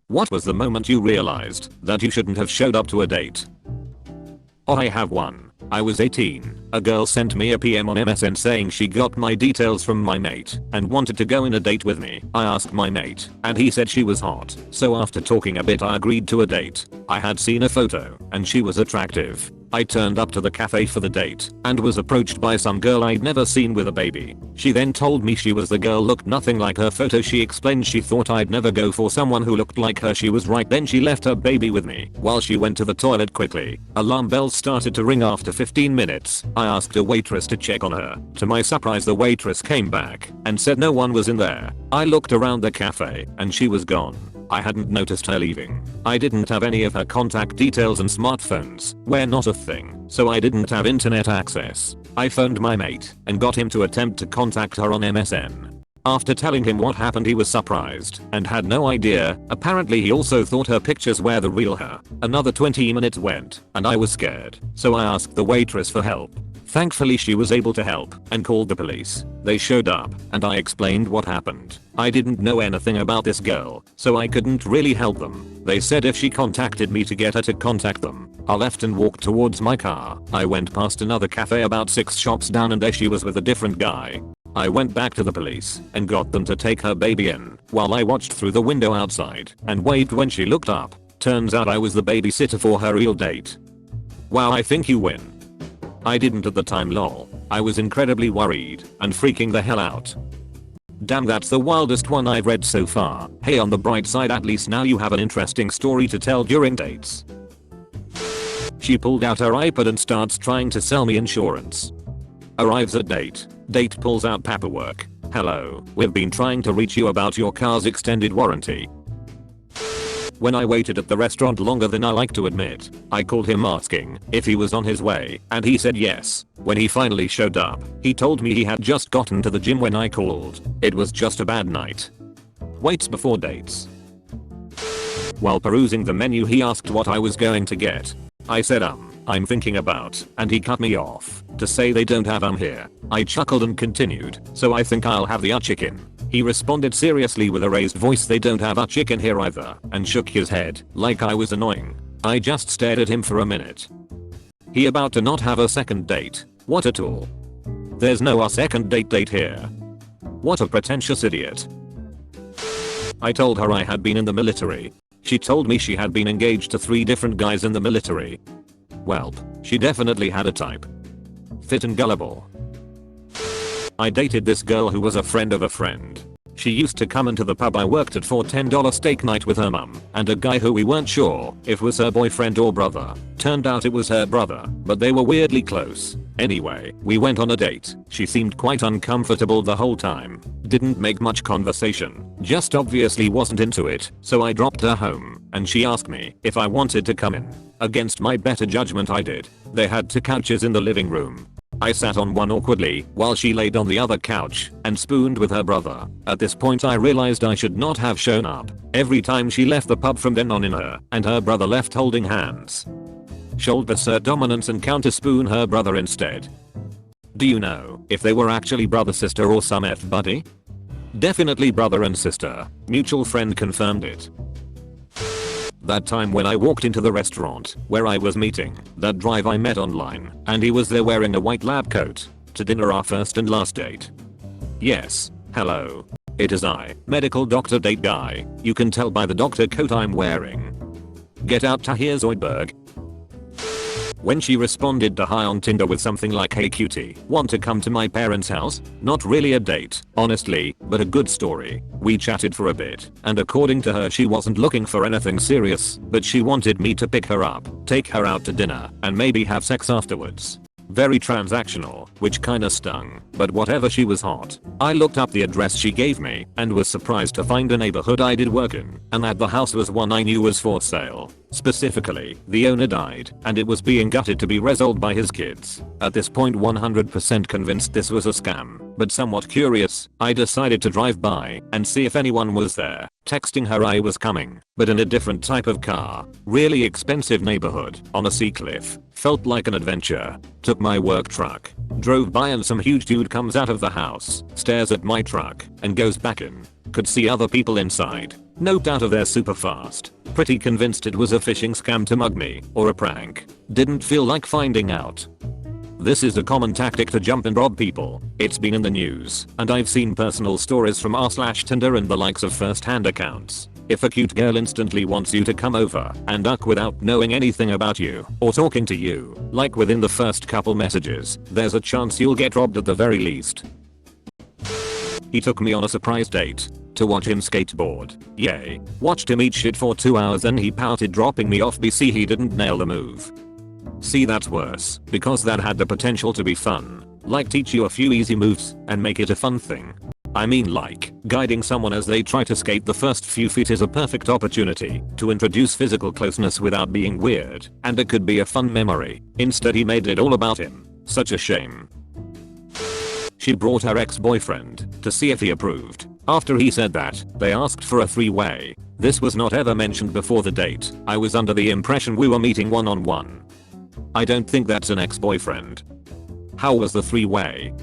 What was the moment you realized that you shouldn't have showed up to a date? Oh, I have one. I was 18. A girl sent me a PM on MSN saying she got my details from my mate and wanted to go on a date with me. I asked my mate and he said she was hot. So after talking a bit I agreed to a date. I had seen a photo and she was attractive. I turned up to the cafe for the date and was approached by some girl I'd never seen with a baby. She then told me she was the girl, looked nothing like her photo. She explained she thought I'd never go for someone who looked like her. She was right. Then she left her baby with me while she went to the toilet quickly. Alarm bells started to ring after 15 minutes. I asked a waitress to check on her. To my surprise the waitress came back and said no one was in there. I looked around the cafe and she was gone. I hadn't noticed her leaving. I didn't have any of her contact details and smartphones were not a thing, so I didn't have internet access. I phoned my mate and got him to attempt to contact her on MSN. After telling him what happened he was surprised and had no idea. Apparently he also thought her pictures were the real her. Another 20 minutes went and I was scared, so I asked the waitress for help. Thankfully she was able to help and called the police. They showed up and I explained what happened. I didn't know anything about this girl, so I couldn't really help them. They said if she contacted me to get her to contact them. I left and walked towards my car. I went past another cafe about 6 shops down and there she was with a different guy. I went back to the police and got them to take her baby in while I watched through the window outside and waved when she looked up. Turns out I was the babysitter for her real date. Wow, I think you win. I didn't at the time, lol. I was incredibly worried and freaking the hell out. Damn, that's the wildest one I've read so far. Hey, on the bright side at least now you have an interesting story to tell during dates. She pulled out her iPad and starts trying to sell me insurance. Arrives at date. Date pulls out paperwork. Hello, we've been trying to reach you about your car's extended warranty. When I waited at the restaurant longer than I like to admit, I called him asking if he was on his way and he said yes. When he finally showed up, he told me he had just gotten to the gym when I called. It was just a bad night. Waits before dates. While perusing the menu he asked what I was going to get. I said I'm thinking about, and he cut me off to say they don't have here. I chuckled and continued, so I think I'll have the chicken. He responded seriously with a raised voice, they don't have a chicken here either, and shook his head like I was annoying. I just stared at him for a minute. He about to not have a second date? What at all? There's no a second date here. What a pretentious idiot. I told her I had been in the military. She told me she had been engaged to 3 different guys in the military. Welp, she definitely had a type. Fit and gullible. I dated this girl who was a friend of a friend. She used to come into the pub I worked at for $10 steak night with her mum and a guy who we weren't sure if was her boyfriend or brother. Turned out it was her brother, but they were weirdly close. Anyway, we went on a date. She seemed quite uncomfortable the whole time. Didn't make much conversation. Just obviously wasn't into it, so I dropped her home and she asked me if I wanted to come in. Against my better judgment I did. They had 2 couches in the living room. I sat on one awkwardly while she laid on the other couch and spooned with her brother. At this point I realized I should not have shown up. Every time she left the pub from then on in her and her brother left holding hands. Should assert dominance and counter spoon her brother instead. Do you know if they were actually brother sister or some F buddy? Definitely brother and sister. Mutual friend confirmed it. That time when I walked into the restaurant where I was meeting that drive I met online and he was there wearing a white lab coat. To dinner, our first and last date. Yes, hello. It is I, medical doctor date guy. You can tell by the doctor coat I'm wearing. Get out Tahir Zoidberg. When she responded to hi on Tinder with something like, hey cutie, want to come to my parents' house? Not really a date, honestly, but a good story. We chatted for a bit, and according to her she wasn't looking for anything serious, but she wanted me to pick her up, take her out to dinner, and maybe have sex afterwards. Very transactional, which kinda stung, but whatever, she was hot. I looked up the address she gave me and was surprised to find a neighborhood I did work in and that the house was one I knew was for sale. Specifically, the owner died and it was being gutted to be resold by his kids. At this point 100% convinced this was a scam, but somewhat curious, I decided to drive by and see if anyone was there. Texting her I was coming, but in a different type of car. Really expensive neighborhood, on a sea cliff. Felt like an adventure. Took my work truck. Drove by and some huge dude comes out of the house, stares at my truck, and goes back in. Could see other people inside. Noped out of there super fast. Pretty convinced it was a phishing scam to mug me, or a prank. Didn't feel like finding out. This is a common tactic to jump and rob people. It's been in the news, and I've seen personal stories from r/Tinder and the likes of first-hand accounts. If a cute girl instantly wants you to come over and duck without knowing anything about you or talking to you, like within the first couple messages, there's a chance you'll get robbed at the very least. He took me on a surprise date to watch him skateboard. Yay. Watched him eat shit for 2 hours, then he pouted dropping me off. BC he didn't nail the move. See, that's worse, because that had the potential to be fun. Like teach you a few easy moves and make it a fun thing. I mean, like, guiding someone as they try to skate the first few feet is a perfect opportunity to introduce physical closeness without being weird, and it could be a fun memory. Instead he made it all about him. Such a shame. She brought her ex-boyfriend to see if he approved. After he said that, they asked for a three-way. This was not ever mentioned before the date. I was under the impression we were meeting one-on-one. I don't think that's an ex-boyfriend. How was the three-way?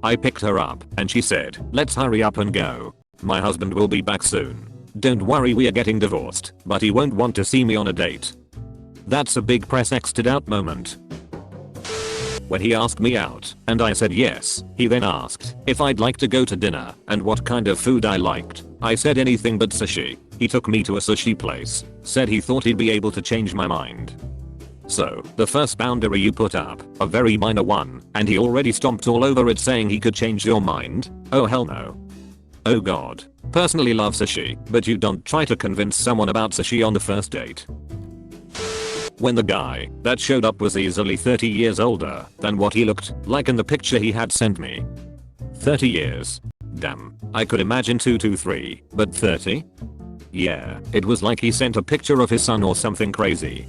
I picked her up and she said, let's hurry up and go. My husband will be back soon. Don't worry, we are getting divorced, but he won't want to see me on a date. That's a big press X'd out moment. When he asked me out and I said yes, he then asked if I'd like to go to dinner and what kind of food I liked. I said anything but sushi. He took me to a sushi place, said he thought he'd be able to change my mind. So, the first boundary you put up, a very minor one, and he already stomped all over it saying he could change your mind? Oh hell no. Oh god. Personally love sushi, but you don't try to convince someone about sushi on the first date. When the guy that showed up was easily 30 years older than what he looked like in the picture he had sent me. 30 years. Damn, I could imagine 2 to 3, but 30? Yeah, it was like he sent a picture of his son or something crazy.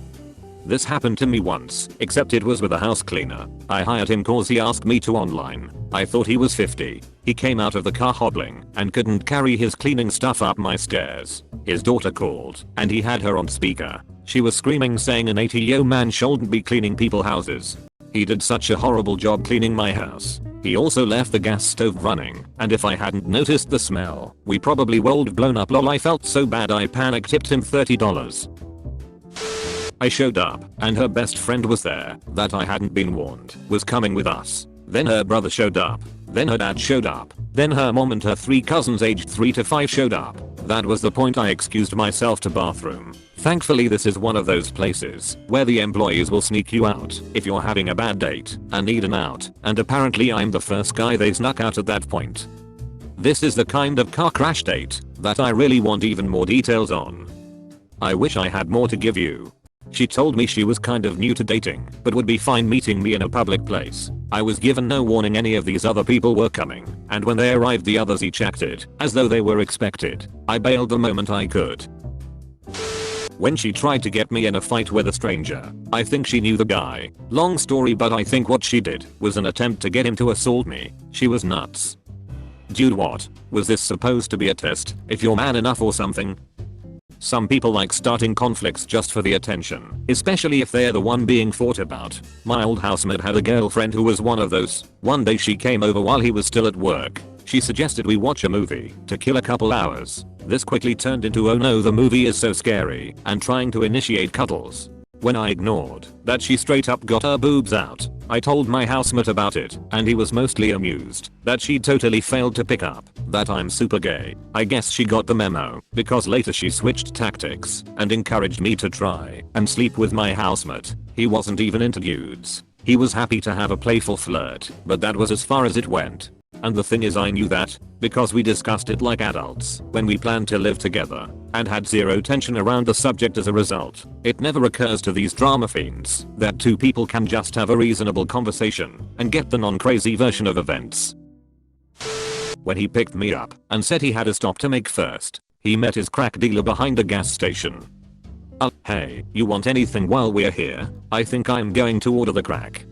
This happened to me once, except it was with a house cleaner. I hired him cause he asked me to online. I thought he was 50. He came out of the car hobbling and couldn't carry his cleaning stuff up my stairs. His daughter called and he had her on speaker. She was screaming saying an 80-year-old man shouldn't be cleaning people's houses. He did such a horrible job cleaning my house. He also left the gas stove running, and if I hadn't noticed the smell, we probably would blown up. Lol, I felt so bad I panic tipped him $30. I showed up, and her best friend was there, that I hadn't been warned, was coming with us. Then her brother showed up. Then her dad showed up. Then her mom and her 3 cousins aged 3 to 5 showed up. That was the point I excused myself to bathroom. Thankfully this is one of those places where the employees will sneak you out if you're having a bad date and need an out, and apparently I'm the first guy they snuck out at that point. This is the kind of car crash date that I really want even more details on. I wish I had more to give you. She told me she was kind of new to dating, but would be fine meeting me in a public place. I was given no warning any of these other people were coming, and when they arrived the others each acted as though they were expected. I bailed the moment I could. When she tried to get me in a fight with a stranger, I think she knew the guy. Long story, but I think what she did was an attempt to get him to assault me. She was nuts. Dude, what? Was this supposed to be a test if you're man enough or something? Some people like starting conflicts just for the attention, especially if they're the one being fought about. My old housemate had a girlfriend who was one of those. One day she came over while he was still at work. She suggested we watch a movie to kill a couple hours. This quickly turned into oh no, the movie is so scary, and trying to initiate cuddles. When I ignored that, she straight up got her boobs out. I told my housemate about it, and he was mostly amused that she totally failed to pick up that I'm super gay. I guess she got the memo, because later she switched tactics and encouraged me to try and sleep with my housemate. He wasn't even into dudes. He was happy to have a playful flirt, but that was as far as it went. And the thing is, I knew that because we discussed it like adults when we planned to live together, and had zero tension around the subject as a result. It never occurs to these drama fiends that two people can just have a reasonable conversation and get the non-crazy version of events. When he picked me up and said he had a stop to make first, he met his crack dealer behind a gas station. Hey, you want anything while we're here? I think I'm going to order the crack.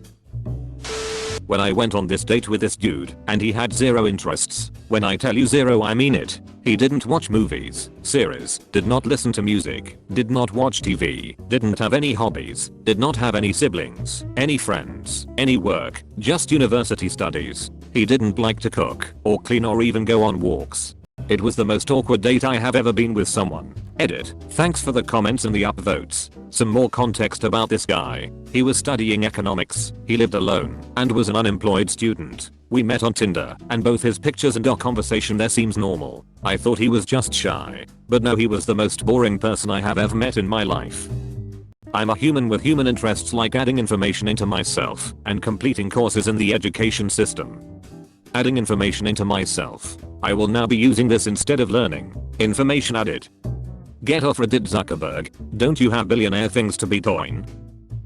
When I went on this date with this dude, and he had zero interests. When I tell you zero, I mean it. He didn't watch movies, series, did not listen to music, did not watch TV, didn't have any hobbies, did not have any siblings, any friends, any work, just university studies. He didn't like to cook, or clean, or even go on walks. It was the most awkward date I have ever been with someone. Edit. Thanks for the comments and the upvotes. Some more context about this guy. He was studying economics, he lived alone, and was an unemployed student. We met on Tinder, and both his pictures and our conversation there seems normal. I thought he was just shy. But no, he was the most boring person I have ever met in my life. I'm a human with human interests like adding information into myself and completing courses in the education system. Adding information into myself. I will now be using this instead of learning. Information added. Get off Reddit, Zuckerberg. Don't you have billionaire things to be doing?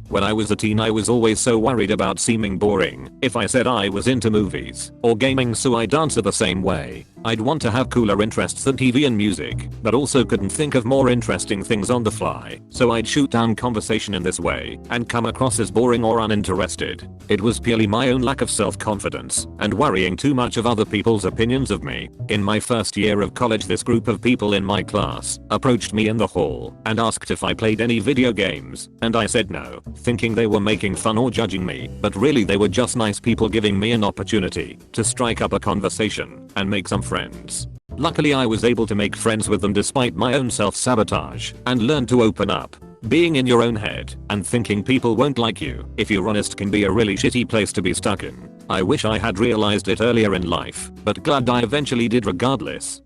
When I was a teen I was always so worried about seeming boring if I said I was into movies or gaming, so I'd answer the same way. I'd want to have cooler interests than TV and music, but also couldn't think of more interesting things on the fly, so I'd shoot down conversation in this way and come across as boring or uninterested. It was purely my own lack of self-confidence and worrying too much of other people's opinions of me. In my first year of college, this group of people in my class approached me in the hall and asked if I played any video games, and I said no, thinking they were making fun or judging me, but really they were just nice people giving me an opportunity to strike up a conversation and make some friends. Luckily I was able to make friends with them despite my own self-sabotage and learn to open up. Being in your own head and thinking people won't like you if you're honest can be a really shitty place to be stuck in. I wish I had realized it earlier in life, but glad I eventually did regardless.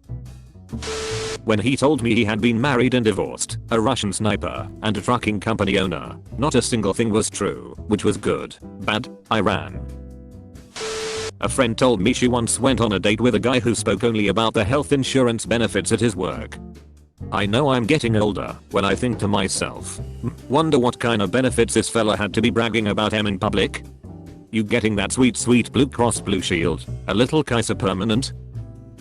When he told me he had been married and divorced, a Russian sniper, and a trucking company owner, not a single thing was true, which was good. Bad, I ran. A friend told me she once went on a date with a guy who spoke only about the health insurance benefits at his work. I know I'm getting older when I think to myself, wonder what kind of benefits this fella had to be bragging about him in public? You getting that sweet Blue Cross Blue Shield, a little Kaiser Permanent?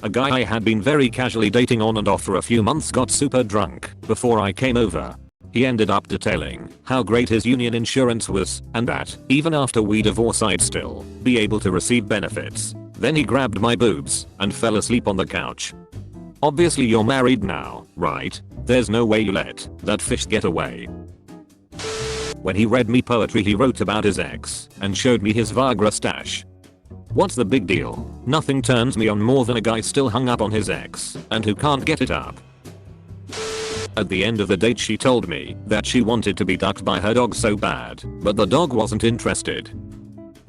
A guy I had been very casually dating on and off for a few months got super drunk before I came over. He ended up detailing how great his union insurance was and that, even after we divorced, I'd still be able to receive benefits. Then he grabbed my boobs and fell asleep on the couch. Obviously you're married now, right? There's no way you let that fish get away. When he read me poetry he wrote about his ex and showed me his Viagra stash. What's the big deal? Nothing turns me on more than a guy still hung up on his ex and who can't get it up. At the end of the date she told me that she wanted to be ducked by her dog so bad, but the dog wasn't interested.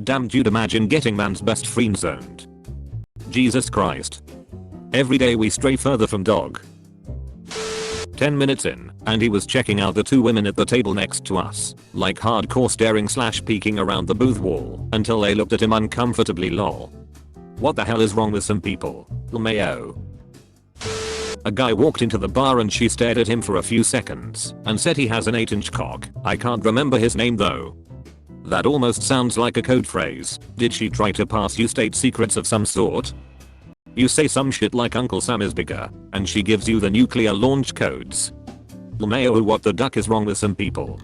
Damn, dude, imagine getting man's best friend zoned. Jesus Christ. Every day we stray further from dog. 10 minutes in, and he was checking out the two women at the table next to us, like hardcore staring / peeking around the booth wall until they looked at him uncomfortably. Lol. What the hell is wrong with some people? LMAO. A guy walked into the bar and she stared at him for a few seconds and said he has an 8-inch cock. I can't remember his name though. That almost sounds like a code phrase. Did she try to pass you state secrets of some sort? You say some shit like Uncle Sam is bigger, and she gives you the nuclear launch codes. LMAO, what the duck is wrong with some people?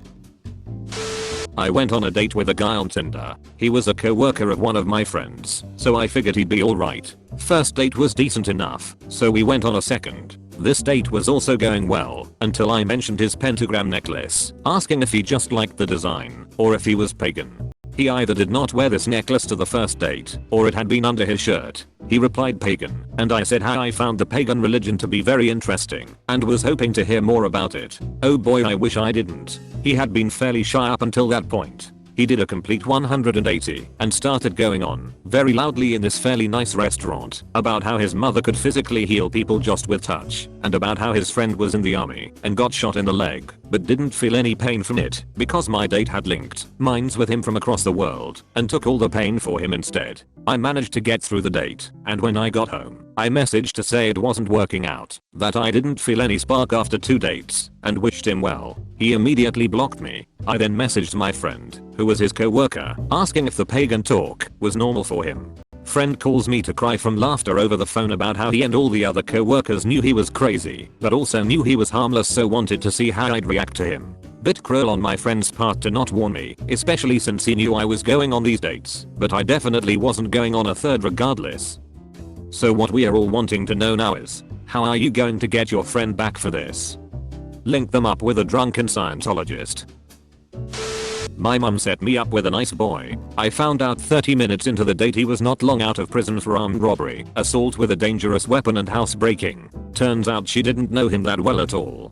I went on a date with a guy on Tinder. He was a co-worker of one of my friends, so I figured he'd be alright. First date was decent enough, so we went on a second. This date was also going well, until I mentioned his pentagram necklace, asking if he just liked the design, or if he was pagan. He either did not wear this necklace to the first date, or it had been under his shirt. He replied pagan, and I said how I found the pagan religion to be very interesting, and was hoping to hear more about it. Oh boy, I wish I didn't. He had been fairly shy up until that point. He did a complete 180 and started going on, very loudly in this fairly nice restaurant, about how his mother could physically heal people just with touch, and about how his friend was in the army and got shot in the leg, but didn't feel any pain from it because my date had linked minds with him from across the world and took all the pain for him instead. I managed to get through the date, and when I got home, I messaged to say it wasn't working out, that I didn't feel any spark after 2 dates, and wished him well. He immediately blocked me. I then messaged my friend, who was his co-worker, asking if the pagan talk was normal for him. Friend calls me to cry from laughter over the phone about how he and all the other co-workers knew he was crazy, but also knew he was harmless, so wanted to see how I'd react to him. Bit cruel on my friend's part to not warn me, especially since he knew I was going on these dates, but I definitely wasn't going on a third regardless. So what we are all wanting to know now is, how are you going to get your friend back for this? Link them up with a drunken Scientologist. My mum set me up with a nice boy. I found out 30 minutes into the date he was not long out of prison for armed robbery, assault with a dangerous weapon and housebreaking. Turns out she didn't know him that well at all.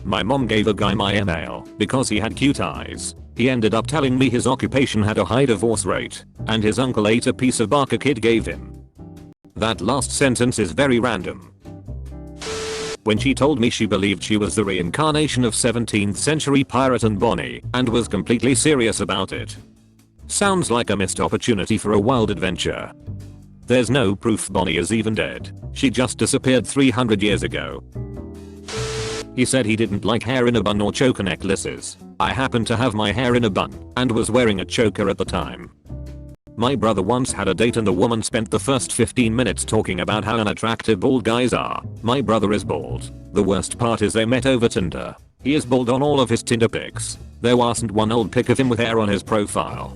My mom gave a guy my email because he had cute eyes. He ended up telling me his occupation had a high divorce rate, and his uncle ate a piece of bark a kid gave him. That last sentence is very random. When she told me she believed she was the reincarnation of 17th century pirate and Bonnie and was completely serious about it. Sounds like a missed opportunity for a wild adventure. There's no proof Bonnie is even dead. She just disappeared 300 years ago. He said he didn't like hair in a bun or choker necklaces. I happened to have my hair in a bun and was wearing a choker at the time. My brother once had a date and the woman spent the first 15 minutes talking about how unattractive bald guys are. My brother is bald. The worst part is they met over Tinder. He is bald on all of his Tinder pics. There wasn't one old pic of him with hair on his profile.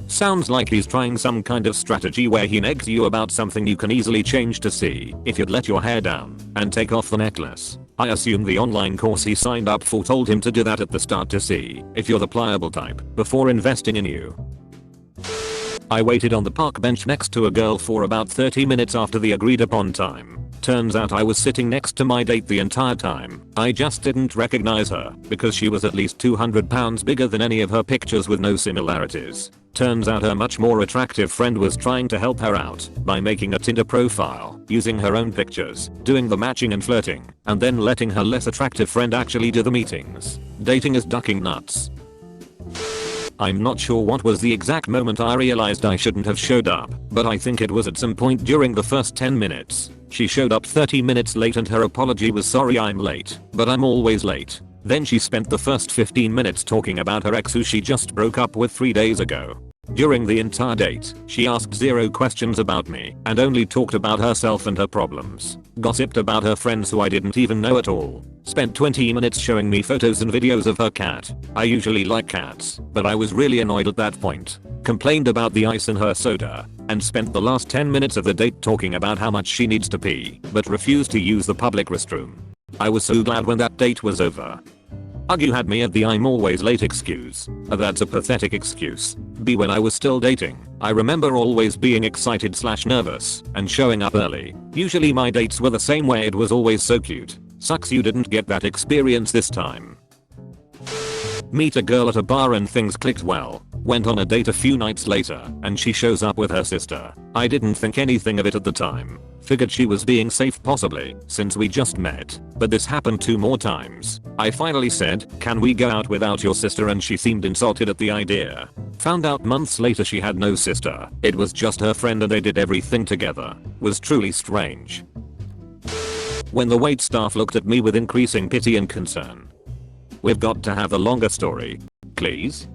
Sounds like he's trying some kind of strategy where he negs you about something you can easily change to see if you'd let your hair down and take off the necklace. I assume the online course he signed up for told him to do that at the start to see if you're the pliable type before investing in you. I waited on the park bench next to a girl for about 30 minutes after the agreed upon time. Turns out I was sitting next to my date the entire time. I just didn't recognize her because she was at least 200 pounds bigger than any of her pictures with no similarities. Turns out her much more attractive friend was trying to help her out by making a Tinder profile, using her own pictures, doing the matching and flirting, and then letting her less attractive friend actually do the meetings. Dating is ducking nuts. I'm not sure what was the exact moment I realized I shouldn't have showed up, but I think it was at some point during the first 10 minutes. She showed up 30 minutes late and her apology was sorry I'm late, but I'm always late. Then she spent the first 15 minutes talking about her ex who she just broke up with 3 days ago. During the entire date, she asked 0 questions about me and only talked about herself and her problems. Gossiped about her friends who I didn't even know at all. Spent 20 minutes showing me photos and videos of her cat. I usually like cats, but I was really annoyed at that point. Complained about the ice in her soda, and spent the last 10 minutes of the date talking about how much she needs to pee, but refused to use the public restroom. I was so glad when that date was over. You had me at the I'm always late excuse. That's a pathetic excuse. When I was still dating, I remember always being excited/nervous and showing up early. Usually my dates were the same way, it was always so cute. Sucks you didn't get that experience this time. Meet a girl at a bar and things clicked well. Went on a date a few nights later and she shows up with her sister. I didn't think anything of it at the time. Figured she was being safe possibly since we just met, but this happened 2 more times. I finally said, "Can we go out without your sister?" and she seemed insulted at the idea. Found out months later she had no sister. It was just her friend and they did everything together. Was truly strange. When the wait staff looked at me with increasing pity and concern. We've got to have a longer story, please.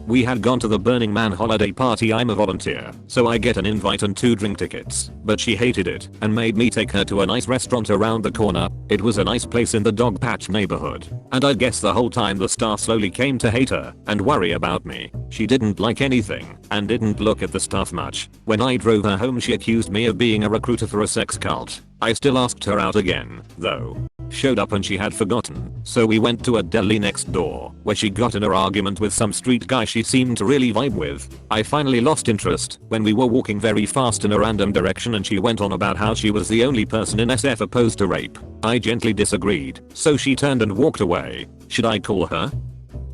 We had gone to the Burning Man holiday party. I'm a volunteer, so I get an invite and 2 drink tickets, but she hated it and made me take her to a nice restaurant around the corner. It was a nice place in the Dog Patch neighborhood, and I guess the whole time the staff slowly came to hate her and worry about me. She didn't like anything and didn't look at the staff much. When I drove her home she accused me of being a recruiter for a sex cult. I still asked her out again, though. Showed up and she had forgotten, so we went to a deli next door, where she got in an argument with some street guy she seemed to really vibe with. I finally lost interest when we were walking very fast in a random direction and she went on about how she was the only person in SF opposed to rape. I gently disagreed, so she turned and walked away. Should I call her?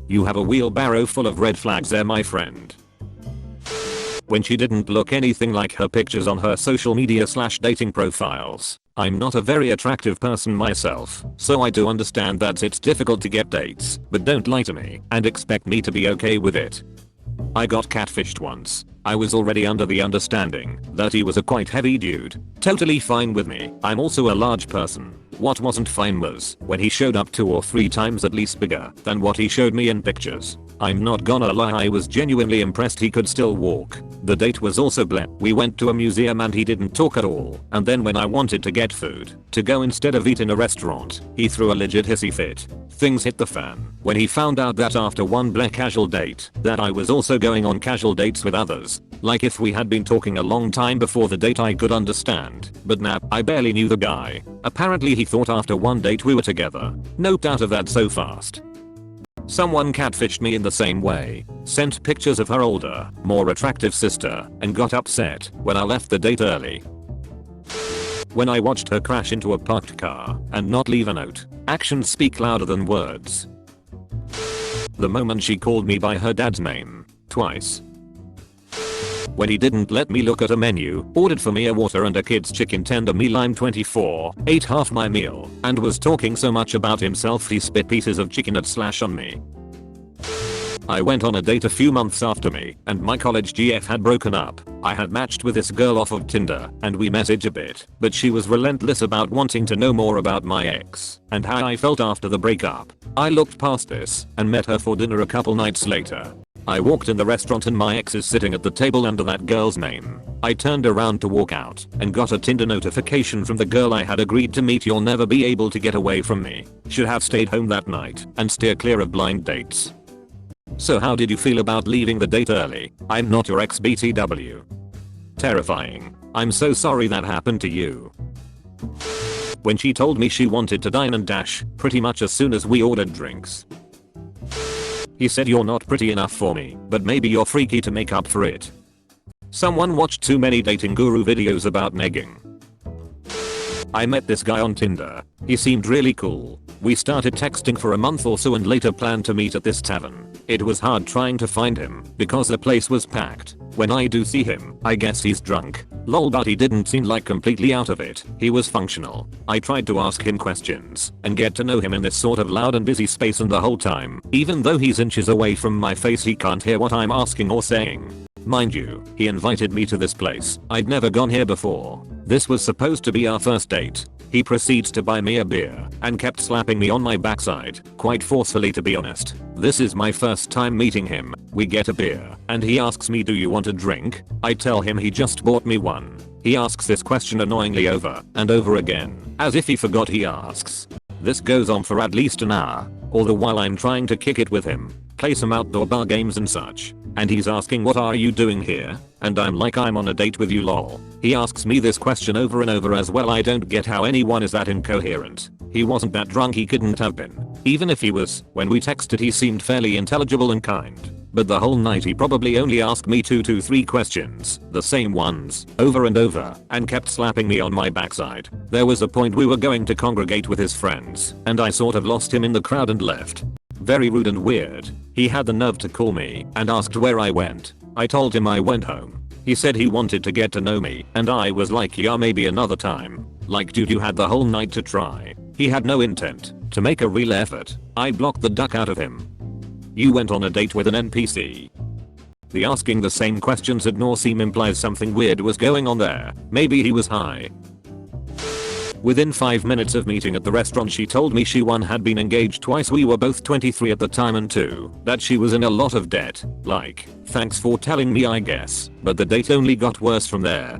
You have a wheelbarrow full of red flags there, my friend. When she didn't look anything like her pictures on her social media/dating profiles. I'm not a very attractive person myself, so I do understand that it's difficult to get dates, but don't lie to me and expect me to be okay with it. I got catfished once. I was already under the understanding that he was a quite heavy dude. Totally fine with me. I'm also a large person. What wasn't fine was when he showed up 2 or 3 times at least bigger than what he showed me in pictures. I'm not gonna lie, I was genuinely impressed he could still walk. The date was also bleh. We went to a museum and he didn't talk at all, and then when I wanted to get food to go instead of eat in a restaurant, he threw a legit hissy fit. Things hit the fan when he found out that after one casual date that I was also going on casual dates with others. Like if we had been talking a long time before the date I could understand, but nah, I barely knew the guy. Apparently he thought after one date we were together. Noped out of that so fast. Someone catfished me in the same way, sent pictures of her older, more attractive sister, and got upset when I left the date early. When I watched her crash into a parked car and not leave a note, actions speak louder than words. The moment she called me by her dad's name, twice. When he didn't let me look at a menu, ordered for me a water and a kid's chicken tender meal. I'm 24, ate half my meal, and was talking so much about himself he spit pieces of chicken at slash on me. I went on a date a few months after me and my college GF had broken up. I had matched with this girl off of Tinder and we messaged a bit, but she was relentless about wanting to know more about my ex and how I felt after the breakup. I looked past this and met her for dinner a couple nights later. I walked in the restaurant and my ex is sitting at the table under that girl's name. I turned around to walk out and got a Tinder notification from the girl I had agreed to meet. You'll never be able to get away from me. Should have stayed home that night and steer clear of blind dates. So how did you feel about leaving the date early? I'm not your ex BTW. Terrifying. I'm so sorry that happened to you. When she told me she wanted to dine and dash pretty much as soon as we ordered drinks. He said you're not pretty enough for me, but maybe you're freaky to make up for it. Someone watched too many dating guru videos about negging. I met this guy on Tinder. He seemed really cool. We started texting for a month or so and later planned to meet at this tavern. It was hard trying to find him because the place was packed. When I do see him, I guess he's drunk. Lol, but he didn't seem like completely out of it. He was functional. I tried to ask him questions and get to know him in this sort of loud and busy space, and the whole time, even though he's inches away from my face, he can't hear what I'm asking or saying. Mind you, he invited me to this place. I'd never gone here before. This was supposed to be our first date. He proceeds to buy me a beer and kept slapping me on my backside, quite forcefully to be honest. This is my first time meeting him. We get a beer and he asks me, do you want a drink? I tell him he just bought me one. He asks this question annoyingly over and over again, as if he forgot he asks. This goes on for at least an hour, all the while I'm trying to kick it with him, play some outdoor bar games and such. And he's asking, what are you doing here? And I'm like, I'm on a date with you lol. He asks me this question over and over as well. I don't get how anyone is that incoherent. He wasn't that drunk, he couldn't have been. Even if he was, when we texted he seemed fairly intelligible and kind. But the whole night he probably only asked me 2 to 3 questions, the same ones, over and over, and kept slapping me on my backside. There was a point we were going to congregate with his friends, and I sort of lost him in the crowd and left. Very rude and weird. He had the nerve to call me and asked where I went. I told him I went home. He said he wanted to get to know me and I was like, yeah, maybe another time. Like, dude, you had the whole night to try. He had no intent to make a real effort. I blocked the duck out of him. You went on a date with an NPC. The asking the same questions ad nauseam implies something weird was going on there. Maybe he was high. Within 5 minutes of meeting at the restaurant she told me she 1 had been engaged twice, we were both 23 at the time, and 2 that she was in a lot of debt. Like, thanks for telling me I guess, but the date only got worse from there.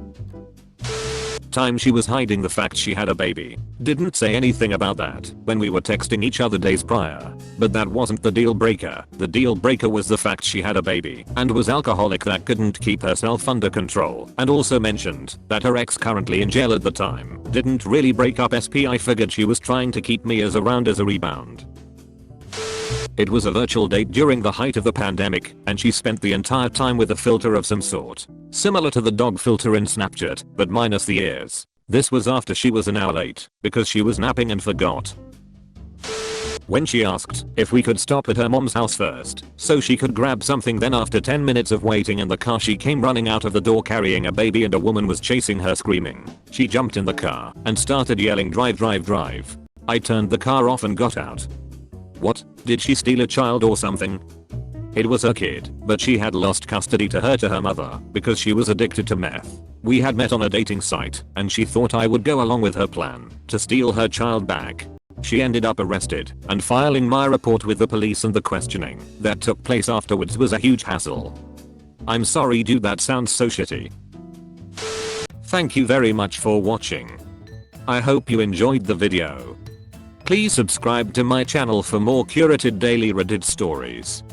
Time she was hiding the fact she had a baby. Didn't say anything about that when we were texting each other days prior. But that wasn't the deal breaker. The deal breaker was the fact she had a baby and was alcoholic that couldn't keep herself under control, and also mentioned that her ex, currently in jail at the time, didn't really break up SP. I figured she was trying to keep me around as a rebound. It was a virtual date during the height of the pandemic, and she spent the entire time with a filter of some sort. Similar to the dog filter in Snapchat, but minus the ears. This was after she was an hour late, because she was napping and forgot. When she asked if we could stop at her mom's house first, so she could grab something, then after 10 minutes of waiting in the car she came running out of the door carrying a baby and a woman was chasing her screaming. She jumped in the car and started yelling, drive, drive, drive. I turned the car off and got out. What? Did she steal a child or something? It was her kid, but she had lost custody to her mother because she was addicted to meth. We had met on a dating site and she thought I would go along with her plan to steal her child back. She ended up arrested and filing my report with the police, and the questioning that took place afterwards was a huge hassle. I'm sorry dude, that sounds so shitty. Thank you very much for watching. I hope you enjoyed the video. Please subscribe to my channel for more curated daily Reddit stories.